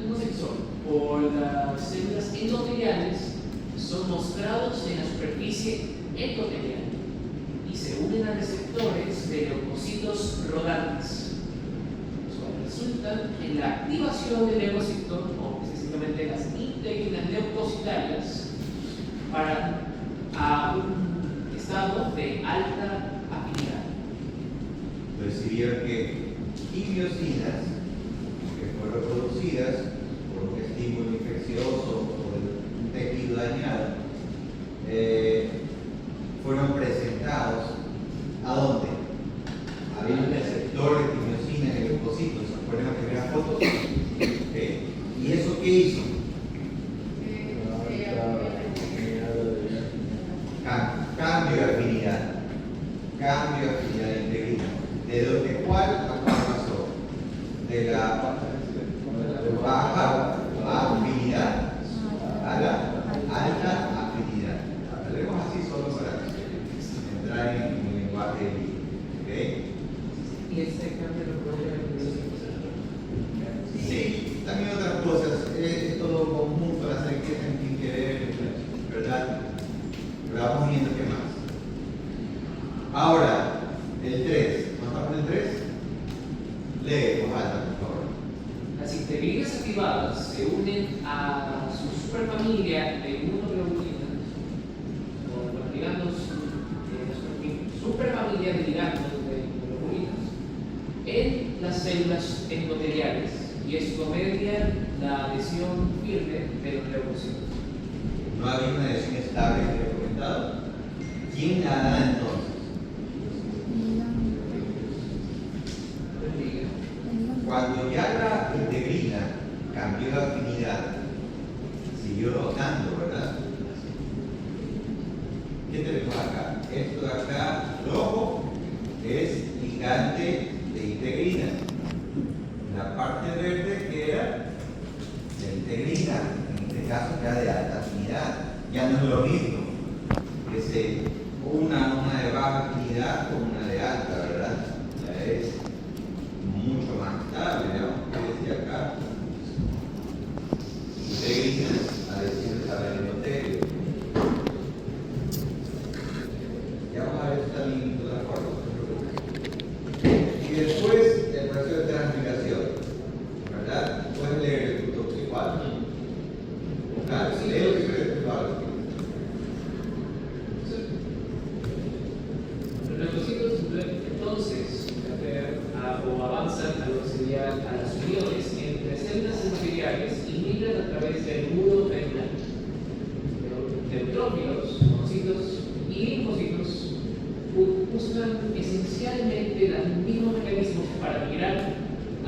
no sé qué son, por las células endoteliales, son mostrados en la superficie endotelial y se unen a receptores de leucocitos rodantes, los cuales resultan en la activación del leucocito, o específicamente las integrinas leucocitarias, para a un estado de alta afinidad. Entonces, si vieron que quimiosinas no reproducidas por un estímulo infeccioso o de un tejido dañado, fueron presentados ¿a dónde? Había un receptor de quimiosina en el leucocito, ¿se acuerdan las primeras fotos? ¿Okay? ¿Y eso qué hizo? Cambio de afinidad. Cambio de afinidad de integrina. ¿De cuál a cuál pasó? De la baja afinidad a la alta afinidad. Hablemos así solo para entrar en un lenguaje libre. ¿Okay? ¿Y ese cambio lo puede Sí, también otras cosas. Es todo conjunto, las riquezas tienen que ver, ¿verdad? Pero vamos viendo qué más. Ahora, el 3. ¿No estamos en el 3? Lee con alta, por favor. Las integrinas activadas se unen a su superfamilia de inmunoglobulinas, o los ligandos, superfamilia de ligandos de inmunoglobulinas, en las células endoteliales, y esto media la adhesión firme de los leucocitos. No había una adhesión estable que he comentado. ¿Quién la da entonces? Cuando ya la integrina cambió de afinidad, siguió rotando, ¿verdad? ¿Qué tenemos acá? Esto de acá, rojo, es ligante de integrina. La parte verde que era de integrina, en este caso ya de alta afinidad. Ya no es lo mismo que se una de baja afinidad con una de alta, ¿verdad? Ya es mucho más estable, ¿no? Que decía acá, integrinas, adhesiones al endotelio. Ya vamos a ver esto también de otra forma, no se preocupen. Y después el proceso de transmigración, ¿verdad? Pueden leer el punto principal. Claro, si leo el principal. Los leucocitos entonces o avanzan a lo que sería a las uniones entre células endoteliales y migran a través del muro perineal. Neutrófilos, monocitos y linfocitos usan esencialmente los mismos mecanismos para migrar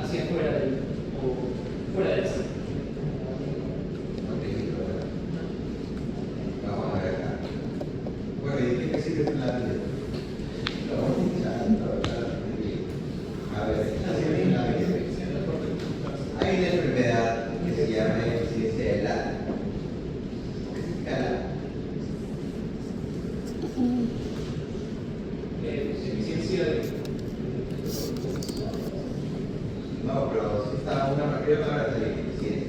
hacia afuera fuera del centro. Vamos a ver acá. Bueno, ¿y qué sirve en la vida? A ver, así en la vida. Hay una enfermedad que se llama deficiencia de LAT. ¿Qué significa LAT? Deficiencia de. No, pero si está una palabra de deficiencia.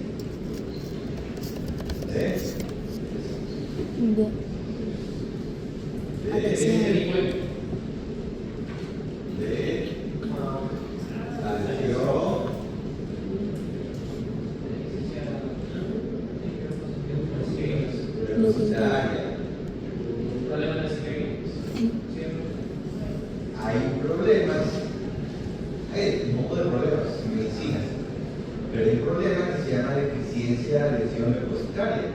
Hay problemas, hay un montón de problemas en medicina, pero hay un problema que se llama deficiencia de adhesión leucocitaria.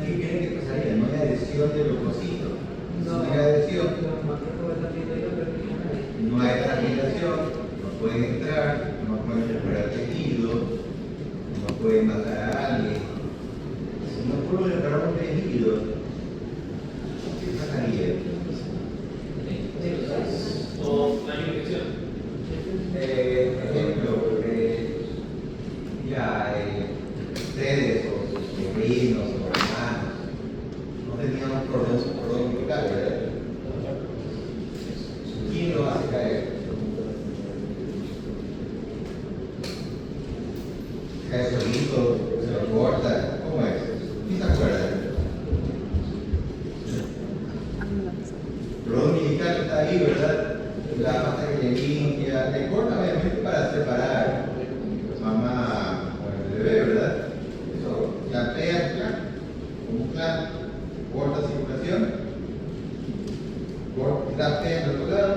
¿Qué creen que pasaría? No hay adhesión de leucocito. No hay adhesión, no hay transmitación, no pueden entrar, no pueden recuperar tejido, no pueden matar a alguien. Si no puedo reparar un tejido, ¿qué pasaría? O daño de infección. Ejemplo, ya ustedes o sus sobrinos o hermanos no tenían cordón umbilical, ¿verdad? ¿Quién lo hace caer? Cae solito, se lo corta, ¿cómo es? ¿Quién se acuerda? El cordón umbilical está ahí, ¿verdad? La pasta que le limpia, le corta obviamente para separar mamá con el bebé, ¿verdad? Eso clampea, como un clamp, corta circulación, clampea en el otro lado,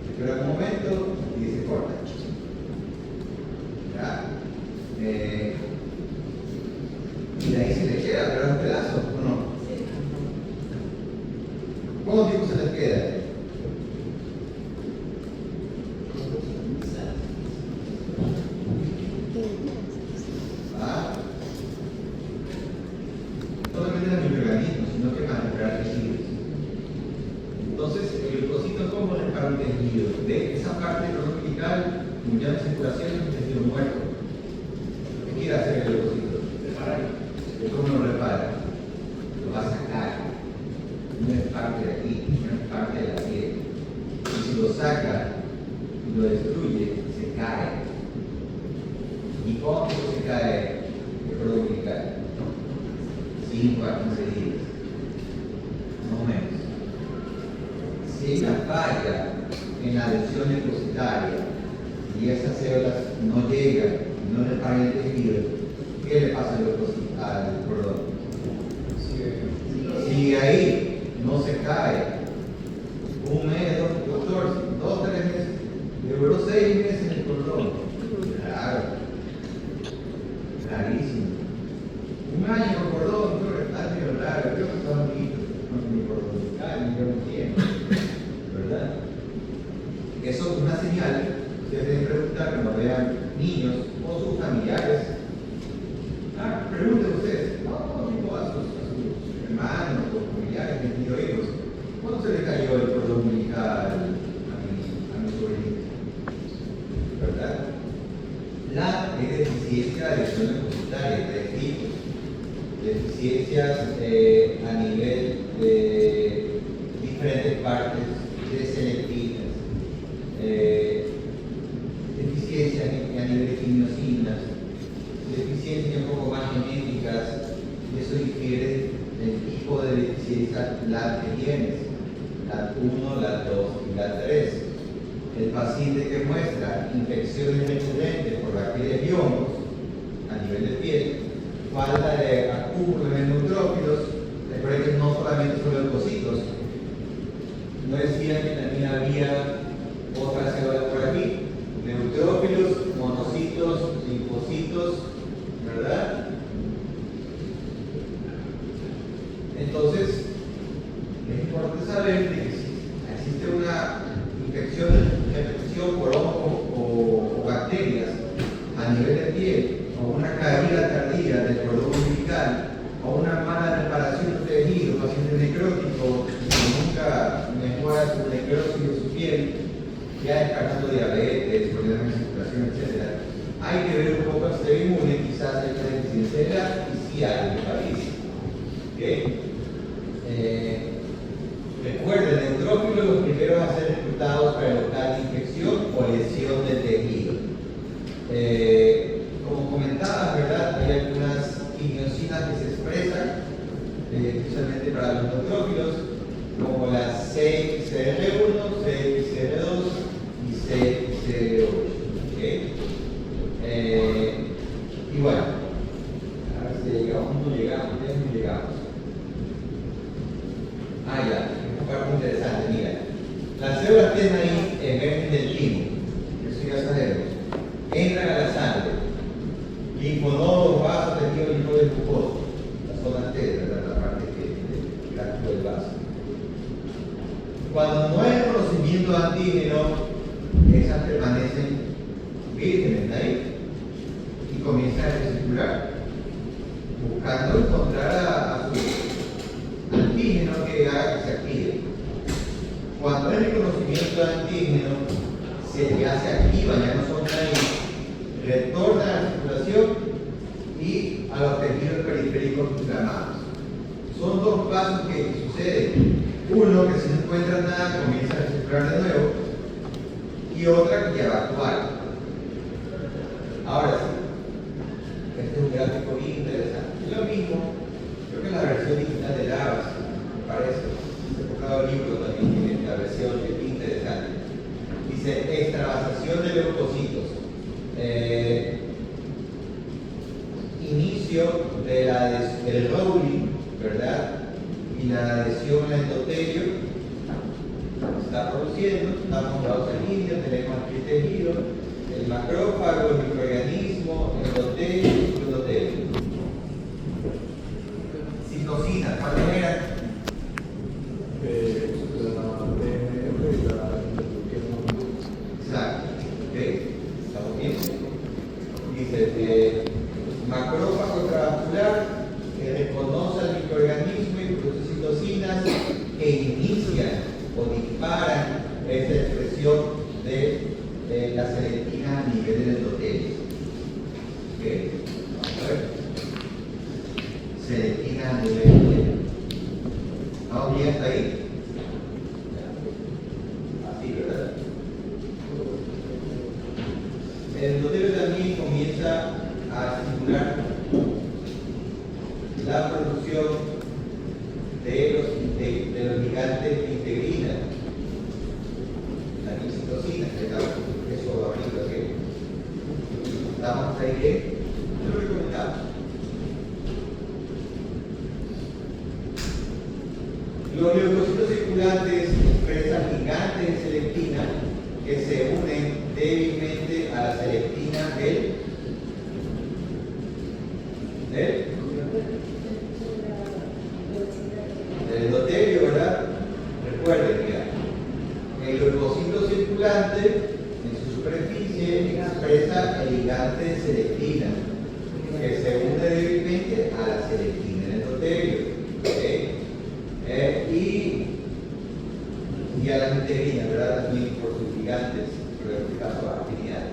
espera un momento y se corta. ¿Ah? No solamente a microorganismos, sino que para crear tejidos. Entonces, el glucosito, ¿cómo repara un tejido? De esa parte del cordón umbilical, como ya en circulación, es un tejido muerto. ¿Qué quiere hacer el glucosito? Reparar. ¿Cómo lo repara? Lo va a sacar. No es parte de aquí, no es parte de la piel. Y si lo saca y lo destruye, se cae. ¿Y cuánto se cae el cordón umbilical? 5 a 15 días. Más o menos. Si hay una falla en la adhesión depositaria y esas células no llegan, no reparan el tejido, ¿qué le pasa al cordón? Si ahí no se cae, un mes, doctor, 2 o 3 meses, le duró 6 meses en el cordón. Claro, clarísimo. Un año con cordón, creo que está medio raro, creo que está bonito, con mi cordón, yo no tiempo, ¿verdad? Eso es una señal. Ustedes deben preguntar cuando vean niños o sus familiares. Pregunten ustedes, ¿cómo digo a sus hermanos o familiares que han tenido hijos? ¿Cuándo se le cayó el cordón umbilical a mi sobrino? ¿Verdad? La deficiencia de adhesión depositaria de 3 tipos. Deficiencias a nivel de diferentes partes de selectivas, deficiencias a nivel de quimiosinas, deficiencias un poco más genéticas, y eso difiere del tipo de deficiencia LAT que tienes, LAT 1, LAT 2 y LAT 3. El paciente que muestra infecciones recurrentes por bacterias y hongos a nivel de piel, falta de acúmulo de neutrófilos, recuerden que no solamente son leucocitos, no decían que también había otras células por aquí, neutrófilos, monocitos, linfocitos, ¿verdad? Entonces, es importante saber que si existe una infección de repetición por hongos o bacterias a nivel de piel, o una caída tardía del cordón umbilical, o una mala reparación del tejido, paciente necrótico que nunca mejora su necrosis de su piel, ya descartando diabetes, problemas de circulación, etc. Hay que ver un poco el sistema inmune, quizás hay una deficiencia de la y si hay en el país. ¿Okay? Recuerden, el neutrófilo los primeros a ser reclutados para evitar infección o lesión del tejido. Como comentaba, ¿verdad? Hay algunas quimiosinas que se expresan, especialmente para los neutrófilos, como las CXCR1, CXCR2 y CXCR8. ¿Okay? Y bueno, a ver si llegamos, no llegamos. Ya, esta parte interesante, mira. Las células TNI emergen del timo, eso ya sabemos. Entran a la sangre, linfonodos, vasos, tejidos linfoides mucosos, la zona T, ¿verdad? La parte que actúa el vaso. Cuando no hay reconocimiento de antígeno, esas permanecen vírgenes ahí y comienzan a circular, buscando encontrar a su antígeno que haga que se active. Cuando hay reconocimiento de antígeno, ya se activa, ya no son ahí, retornan a la circulación y a los tejidos periféricos inflamados. Son 2 pasos que suceden. Uno, que si no encuentra nada, comienza a circular de nuevo, y otra que ya va a actuar. Ahora sí, este es un gráfico bien interesante. Es lo mismo, creo que la versión digital de Lavas, me parece. He tocado el libro también tiene la versión que es interesante. Dice extravasación de leucocitos. Inicio del rolling, ¿verdad? Y la adhesión al endotelio se está produciendo, estamos dados en línea, tenemos aquí el tejido, el macrófago, el microorganismo, el endotelio y el endotelio. Citocinas, ¿cuáles eran? Exacto, ¿ok? ¿Estamos bien? Dice la selectina a nivel del endotelio. ¿Ok? Vamos a ver. Selectina a nivel del endotelio. ¿Estamos bien hasta ahí? Así, ¿verdad? El endotelio también comienza a estimular la producción de los ligantes de integrina, la oxitocina, que está eso ahorita que estamos ahí que lo recomendamos. Los leucocitos circulantes expresan ligantes de selectina que se unen débilmente a la selectina del endotelio, ¿verdad? Recuerden que el leucocito circulante en su superficie expresa el ligante de selectina que se une débilmente a la selectina del endotelio. ¿Okay? Y a las integrinas, ¿verdad? También por sus ligantes, pero en este caso a afinidad.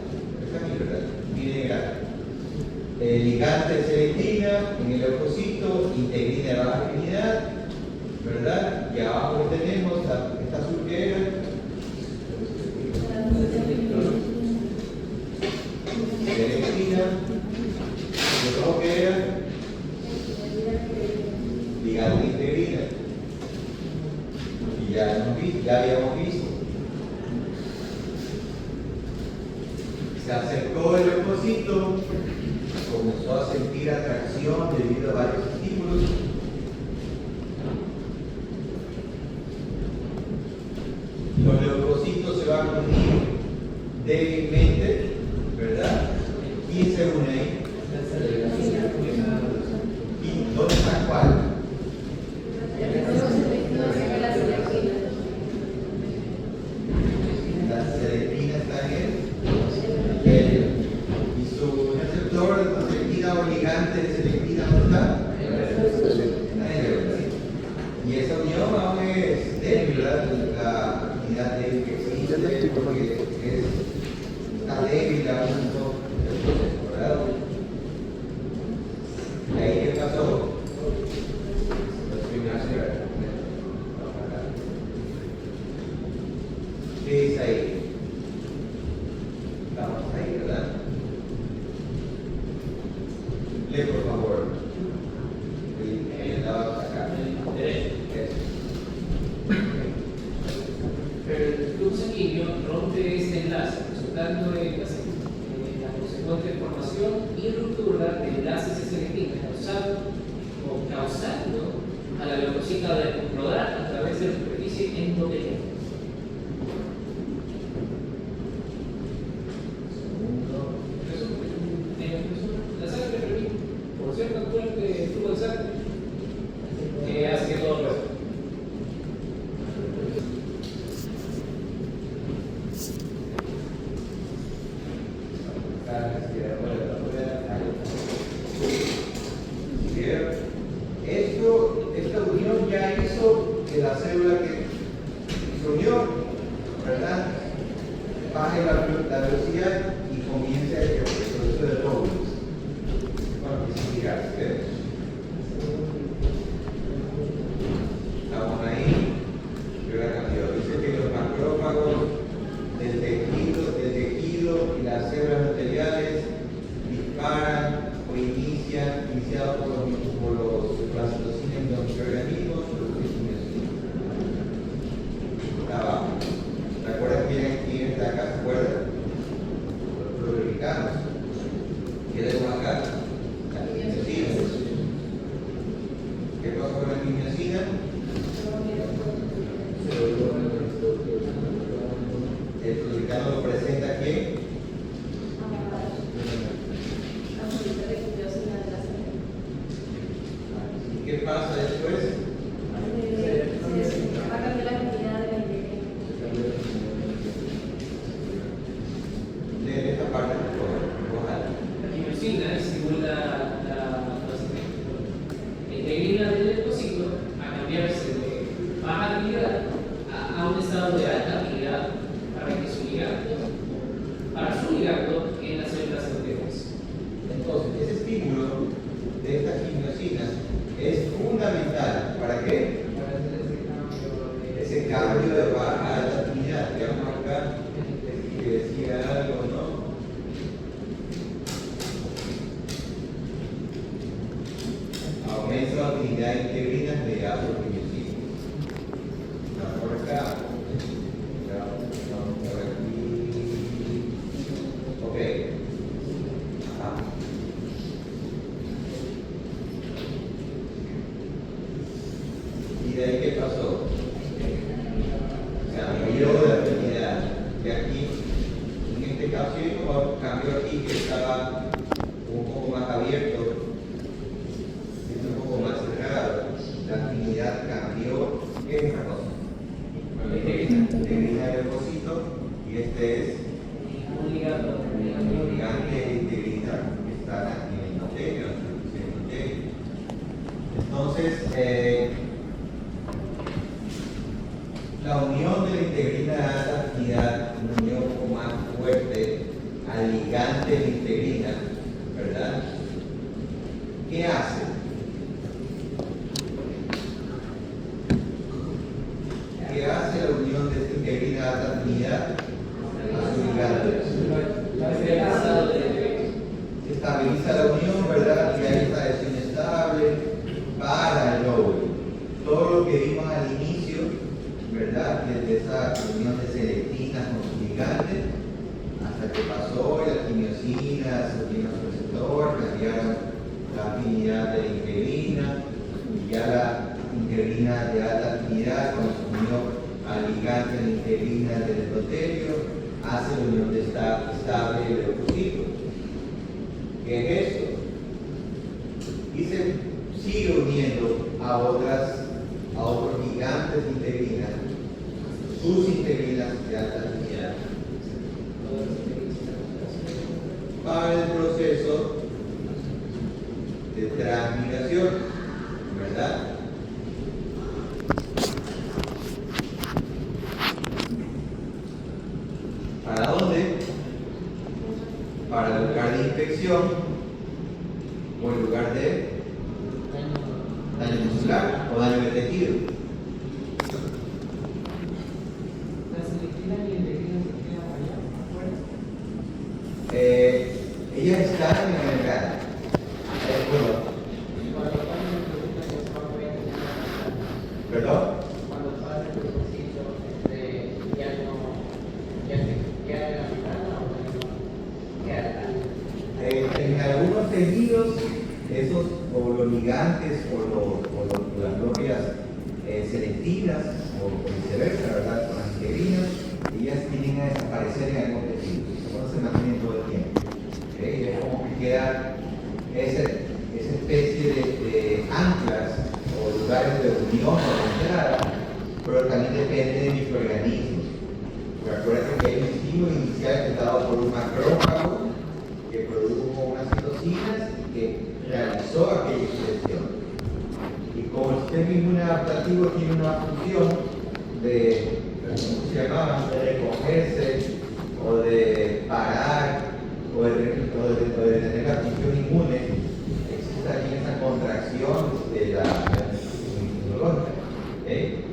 Está aquí, ¿verdad? Miren acá. Ligante de selectina en el leucocito, integrina de baja afinidad, ¿verdad? Y abajo tenemos esta azul que era selectina, y rojo que era ligante de integrina. Y ya habíamos visto. Se acercó el leucocito, comenzó a sentir atracción debido a varios estímulos. Los leucocitos se van a unir débilmente, ¿verdad? ¿Quién se une ahí? ¿Y dónde está cuál? La selectina está en el y su receptor de selectina o ligante de selectina, ¿dónde está? Y esa unión aún es débil, ¿verdad? La actividad débil que existe, porque está débil aún en todo el proceso, ¿verdad? ¿Y ahí qué pasó? ¿Qué dice ahí? Estamos ahí, ¿verdad? Lee, por favor. Acá. El flujo sanguíneo rompe este enlace, resultando en la consecuente formación y ruptura de enlaces de selectina, causando a la leucocita de rodar a través de la superficie endotelial. La sangre permite, por cierta altura de flujo de sangre, que hace que todo lo Esta unión ya hizo que la célula que se unió, ¿verdad?, baje la velocidad y comience el proceso de lóbulos. Bueno, que significa, estamos ahí, pero la cantidad dice que los macrófagos del tejido y las células endoteliales disparan o iniciados por las citocinas de los microorganismos, abajo. ¿Se acuerdan quién está acá? ¿Se acuerdan? Los republicanos. ¿Qué tenemos acá? La quimiosina. ¿Qué pasa con la quimiosina? El republicano lo presenta ¿a quién? ¿Y qué pasa después? Va a cambiar la cantidad de la integrina. De esta parte, por favor. en las células endotélicas. Entonces, ese estímulo de estas quimiosinas es fundamental. ¿Para qué? Ese cambio de baja a alta afinidad. Veamos acá que decía algo, ¿no? Aumento la afinidad de integrinas mediante los quimiosinas. Vamos por acá. Vamos por aquí. Ok. Ajá. ¿Y de ahí qué pasó? Cambió la afinidad. Y aquí, en este caso, cambió aquí que estaba un poco más abierto, un poco más cerrado. La afinidad cambió. ¿Qué es esta cosa? Integridad de depósito. Y este es Un ligando. el ligante de integridad que está en el endotelio. Entonces, la unión de la integrina de alta afinidad, una unión un poco más fuerte al ligante de integrina, ¿verdad? ¿Qué hace? ¿Qué hace la unión de esta integrina de alta afinidad a su ligante? Se estabiliza la unión, ¿verdad? Y hay esta adhesión estable para el lóbulo. Todo lo que vimos al inicio, ¿verdad? Desde esa unión de selectinas con su ligante, hasta que pasó las quimiosinas, los receptor, cambiaron la afinidad de la integrina, y ya la integrina de alta afinidad, cuando se unió al ligante de la integrina del endotelio, hace la unión de estable de leucocitos. ¿Qué es esto? Y se sigue uniendo a otros gigantes de integrinas, sus integrinas de alta afinidad, para el proceso de transmigración, ¿verdad? ¿Para dónde? Para el lugar de infección o el lugar de daño muscular o daño de tejido. Ellas están en la membrana. ¿Perdón? En algunos tejidos, esos o los ligantes o las propias selectivas o viceversa, ¿verdad? Con las integrinas, ellas tienden a desaparecer en algunos tejidos, no se mantienen todo el tiempo. ¿Okay? Es como que queda esa especie de anclas o lugares de unión o de entrada, pero también depende de microorganismos. Recuerden que hay un estímulo inicial que es dado por un macrófago que produjo unas citocinas y que realizó aquella expresión. Y como el sistema inmune adaptativo tiene una función de, ¿cómo se llama?, de recogerse o de parar o de tener la función inmune, existe también esa contracción de la inmunológica. ¿Okay?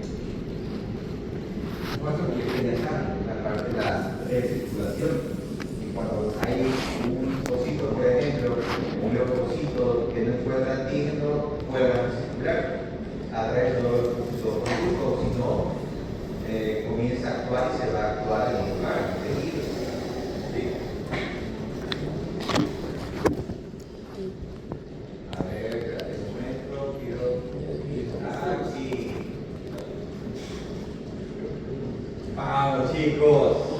Porque es interesante la parte de la recirculación. Y cuando hay un cosito, por ejemplo, un leucocito que no encuentra antígeno, puede recircular a través de los leucocitos o si no, comienza a actuar y se va a actuar en el lugar, en el tejido. ¿Sí? A ver, espérate un momento, quiero. Aquí. Vamos, chicos.